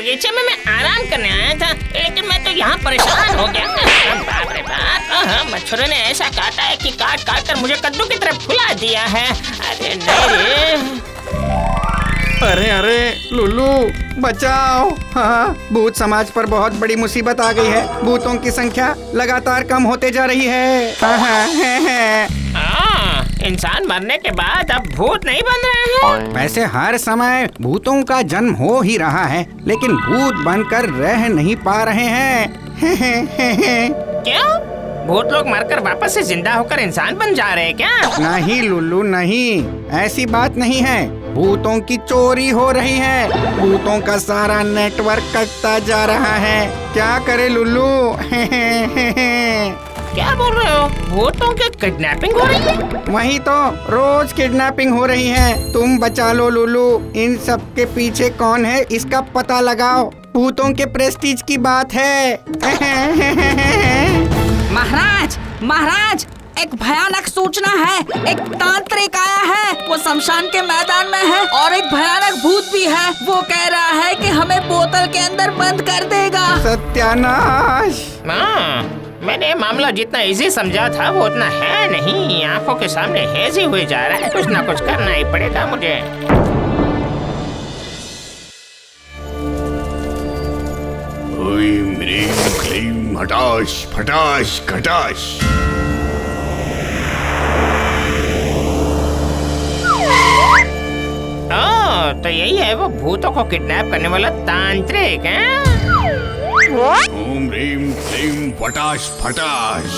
बगीचे में मैं आराम करने आया था, लेकिन मैं तो यहाँ परेशान हो गया। बाप रे बाप, मच्छरों ने ऐसा काटा है कि काट काट कर मुझे कद्दू की तरह फुला दिया है। अरे नहीं अरे अरे लुल्लू बचाओ। हाँ, भूत समाज पर बहुत बड़ी मुसीबत आ गई है। भूतों की संख्या लगातार कम होते जा रही है। इंसान मरने के बाद अब भूत नहीं बन रहे हैं। वैसे हर समय भूतों का जन्म हो ही रहा है, लेकिन भूत बनकर रह नहीं पा रहे हैं। क्यों? भूत लोग मरकर वापस से जिंदा होकर इंसान बन जा रहे हैं क्या? नहीं लुल्लू नहीं, ऐसी बात नहीं है। भूतों की चोरी हो रही है। भूतों का सारा नेटवर्क कटता जा रहा है। क्या करे लुल्लू? क्या बोल रहे हो? भूतों की किडनैपिंग हो रही है? वही तो, रोज किडनैपिंग हो रही है। तुम बचा लो लुल्लू। इन सब के पीछे कौन है इसका पता लगाओ। भूतों के प्रेस्टीज की बात है। महाराज महाराज, एक भयानक सूचना है। एक तांत्रिक आया है, वो शमशान के मैदान में है और एक भयानक भूत भी है। वो कह रहा है कि हमें बोतल के अंदर बंद कर देगा। सत्यानाश! मैंने ये मामला जितना इजी समझा था वो उतना है नहीं। आंखों के सामने हेजी हुए जा रहा है। कुछ ना कुछ करना ही पड़ेगा मुझे। ओम ह्रीं क्लीं हटाश फटाश खटाश। तो यही है वो भूतों को किडनैप करने वाला तांत्रिक है? ओम ह्रीं क्लीं फटाश फटाश।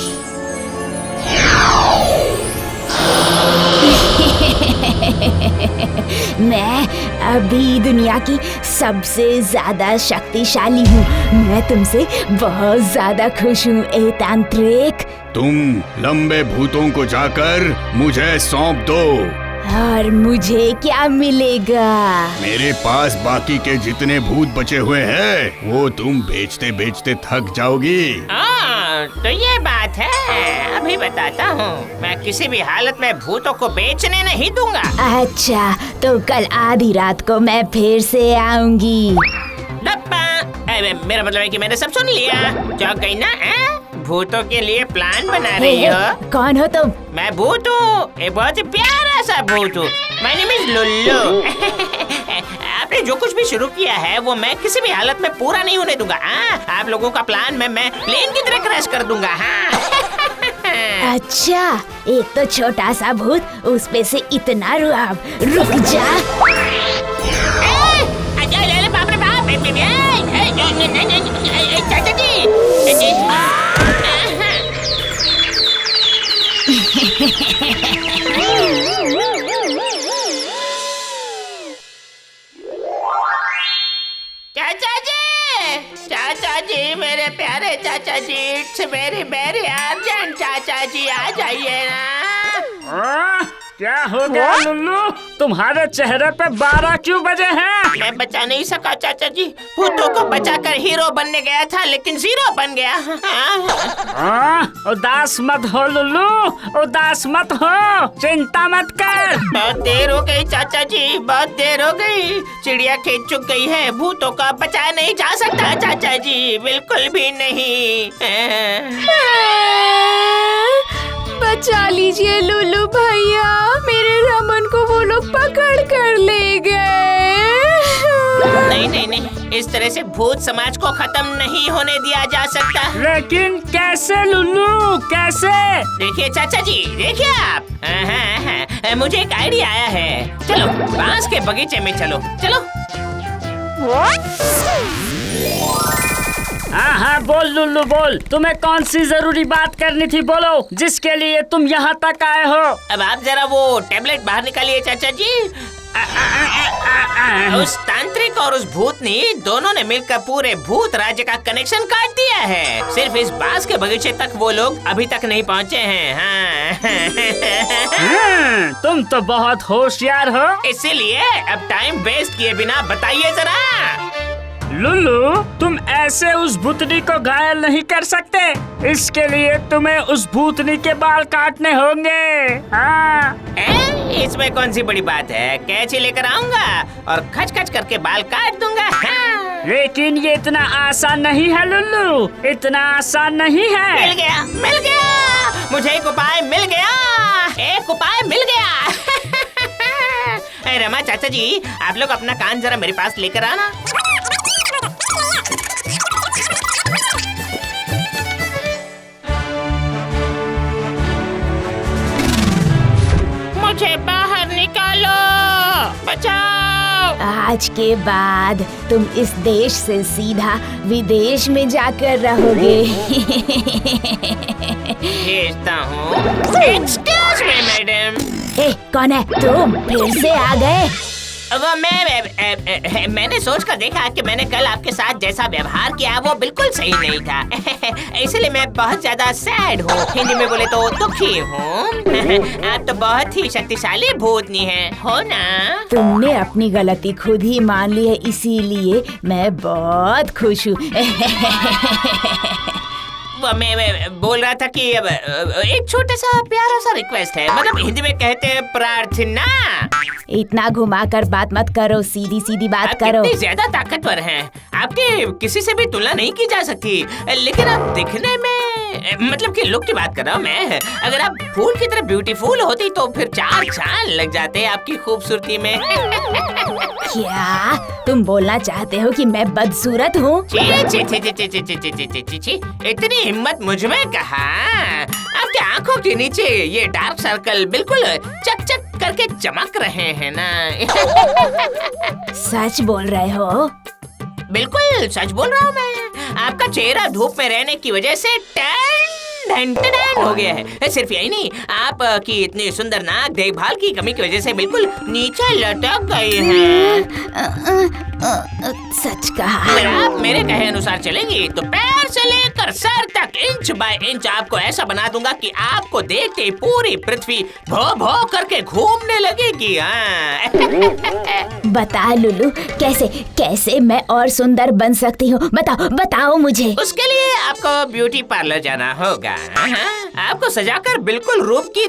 मैं अभी दुनिया की सबसे ज्यादा शक्तिशाली हूँ। मैं तुमसे बहुत ज्यादा खुश हूँ ए तांत्रिक। तुम लंबे भूतों को जाकर मुझे सौंप दो। और मुझे क्या मिलेगा? मेरे पास बाकी के जितने भूत बचे हुए हैं वो तुम बेचते बेचते थक जाओगी। तो ये बात है। अभी बताता हूँ, मैं किसी भी हालत में भूतों को बेचने नहीं दूंगा। अच्छा, तो कल आधी रात को मैं फिर से आऊंगी। मेरा मतलब है कि मैंने सब सुन लिया। जो गई ना, भूतों के लिए प्लान बना रही हो? कौन हो तुम? मैं भूत हूँ, एक बहुत ही प्यारा सा भूत हूँ। My name is Lullu. आपने जो कुछ भी शुरू किया है वो मैं किसी भी हालत में पूरा नहीं होने दूंगा। आप लोगों का प्लान मैं प्लेन की तरह क्रैश कर दूंगा। अच्छा, एक तो छोटा सा भूत, उस पे से इतना रुआब। रुक जा। बाप रे बाप! चाचा जी! चाचा जी, मेरे प्यारे चाचा जी, इट्स वेरी वेरी अर्जेंट। चाचा जी आ जाइए ना। क्या हो गया लुल्लू? तुम्हारे चेहरे पे 12 क्यों बजे हैं? मैं बचा नहीं सका चाचा जी। भूतों को बचाकर हीरो बनने गया था, लेकिन जीरो बन गया। उदास मत हो लुल्लू, उदास मत हो, चिंता मत कर। बहुत देर हो गई चाचा जी, बहुत देर हो गई। चिड़िया खेत चुक गई है। भूतों का बचाया नहीं जा सकता चाचा जी, बिल्कुल भी नहीं। बचा लीजिए लुल्लू भैया, मेरे रमन को वो लोग पकड़ कर ले गए। नहीं नहीं नहीं, इस तरह से भूत समाज को खत्म नहीं होने दिया जा सकता। लेकिन कैसे लुल्लू, कैसे? देखिए चाचा जी, देखिए आप। मुझे एक आइडिया आया है। चलो बांस के बगीचे में चलो। चलो। हाँ, बोल लुल्लू बोल। तुम्हें कौन सी जरूरी बात करनी थी, बोलो, जिसके लिए तुम यहाँ तक आए हो। अब आप जरा वो टेबलेट बाहर निकालिए चाचा जी। उस तांत्रिक और उस भूतनी दोनों ने मिलकर पूरे भूत राज्य का कनेक्शन काट दिया है। सिर्फ इस बांस के बगीचे तक वो लोग अभी तक नहीं पहुँचे हैं। तुम तो बहुत होशियार हो। इसीलिए अब टाइम वेस्ट किए बिना बताइए जरा। लुल्लू, तुम ऐसे उस भूतनी को घायल नहीं कर सकते। इसके लिए तुम्हें उस भूतनी के बाल काटने होंगे। हाँ। इसमें कौन सी बड़ी बात है? कैंची लेकर आऊंगा और खच खच करके बाल काट दूंगा। हाँ। लेकिन ये इतना आसान नहीं है लुल्लू, इतना आसान नहीं है। मिल गया, मिल गया, मुझे एक उपाय मिल गया, एक उपाय मिल गया। रमा चाचा जी, आप लोग अपना कान जरा मेरे पास लेकर आना। मुझे बाहर निकालो, बचाओ। आज के बाद तुम इस देश से सीधा विदेश में जाकर रहोगे। भेजता हूँ। Excuse me madam. ए, कौन है तुम? फिर से आ गए? वो मैंने सोच कर देखा कि मैंने कल आपके साथ जैसा व्यवहार किया वो बिल्कुल सही नहीं था। इसलिए मैं बहुत ज्यादा सैड हूँ, हिंदी में बोले तो दुखी हूँ। आप तो बहुत ही शक्तिशाली भूतनी हैं, हो ना? तुमने अपनी गलती खुद ही मान ली है, इसीलिए मैं बहुत खुश हूँ। मैं बोल रहा था कि अब एक छोटा सा प्यारा सा रिक्वेस्ट है, मतलब हिंदी में कहते हैं प्रार्थना। इतना घुमाकर बात मत करो, सीधी सीधी बात आप करो। कितनी ज्यादा ताकतवर हैं, आपकी किसी से भी तुलना नहीं की जा सकती, लेकिन आप दिखने में, मतलब कि लुक की बात कर रहा हूँ मैं। अगर आप फूल की तरह ब्यूटीफुल होती तो फिर 4 चांद लग जाते आपकी खूबसूरती में। क्या तुम बोलना चाहते हो कि मैं बदसूरत हूँ? इतनी हिम्मत मुझ में कहा? आपकी आंखों के नीचे ये डार्क सर्कल बिल्कुल चक चक करके चमक रहे हैं ना। सच बोल रहे हो? बिल्कुल सच बोल रहा हूँ मैं। आपका चेहरा धूप में रहने की वजह से टैन हो गया है। सिर्फ यही नहीं, आप की इतनी सुंदर नाक देखभाल की कमी की वजह से बिल्कुल नीचे लटक गई है। सच कहा। अगर आप मेरे कहे अनुसार चलेंगी तो पैर से लेकर सर तक इंच बाय इंच आपको ऐसा बना दूंगा कि आपको देखते ही पूरी पृथ्वी भौ भौ करके घूमने लगेगी। बता लुलू, कैसे कैसे मैं और सुंदर बन सकती हूँ? बताओ बताओ मुझे। उसके लिए आपको ब्यूटी पार्लर जाना होगा। आपको सजाकर बिल्कुल रूप की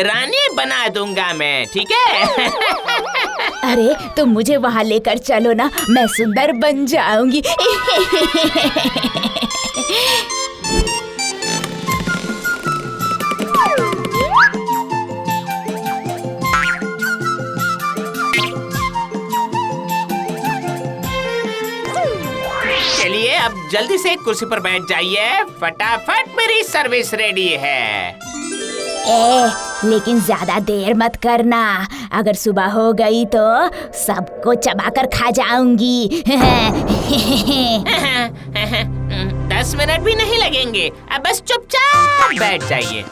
रानी बना दूंगा मैं, ठीक है? अरे तुम मुझे वहाँ लेकर चलो ना, मैं सुंदर बन जाऊंगी। चलिए अब जल्दी से कुर्सी पर बैठ जाइए, फटाफट मेरी सर्विस रेडी है। लेकिन ज्यादा देर मत करना, अगर सुबह हो गई तो सबको चबाकर खा जाऊंगी। 10 मिनट भी नहीं लगेंगे, अब बस चुपचाप बैठ जाइए।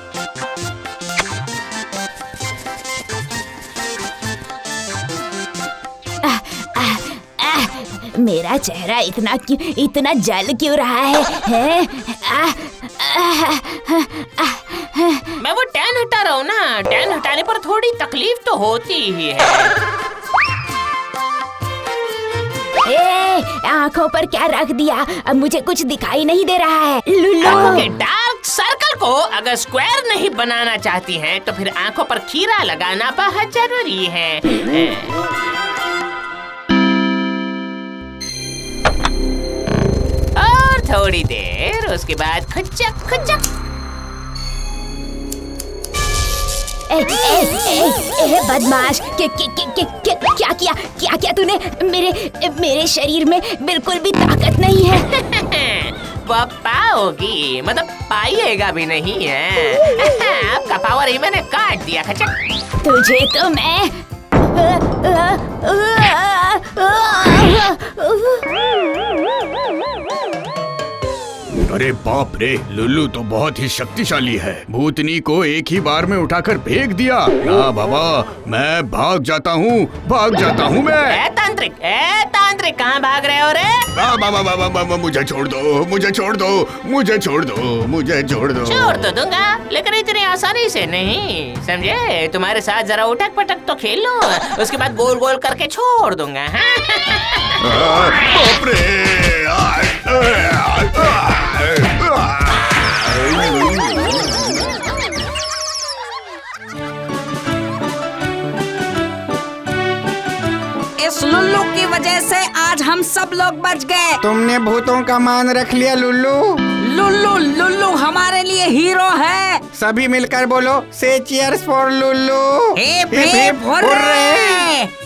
मेरा चेहरा इतना जल क्यों रहा है? मैं वो टैन हटा रहा हूँ ना, टैन हटाने पर थोड़ी तकलीफ तो होती ही है। आँखों पर क्या रख दिया? अब मुझे कुछ दिखाई नहीं दे रहा है। लुल्लू, आँखों के डार्क सर्कल को अगर स्क्वायर नहीं बनाना चाहती हैं, तो फिर आँखों पर खीरा लगाना बहुत जरूरी है। और थोड़ी देर उसके बाद खुचक खुचक। बदमाश, क्या किया तूने? मेरे शरीर में बिल्कुल भी ताकत नहीं है। वो पाओगी, मतलब पाइएगा भी नहीं है। आपका पावर ही मैंने काट दिया। खचक। तुझे तो मैं अरे बाप रे, लुल्लू तो बहुत ही शक्तिशाली है। भूतनी को एक ही बार में उठाकर फेंक दिया। ना बाबा, मैं भाग जाता हूँ मैं। तांत्रिक कहाँ भाग रहे हो रे? बाबा, मुझे छोड़ दो। छोड़ तो दूंगा, लेकिन इतनी आसानी से नहीं, समझे? तुम्हारे साथ जरा उठक पटक तो खेल लो, उसके बाद गोल गोल करके छोड़ दूंगा। बाप रे। इस लुल्लू की वजह से आज हम सब लोग बच गए। तुमने भूतों का मान रख लिया लुल्लू। लुल्लू लुल्लू हमारे लिए हीरो है। सभी मिलकर बोलो, say cheers for Lullu. Hip hip hurray.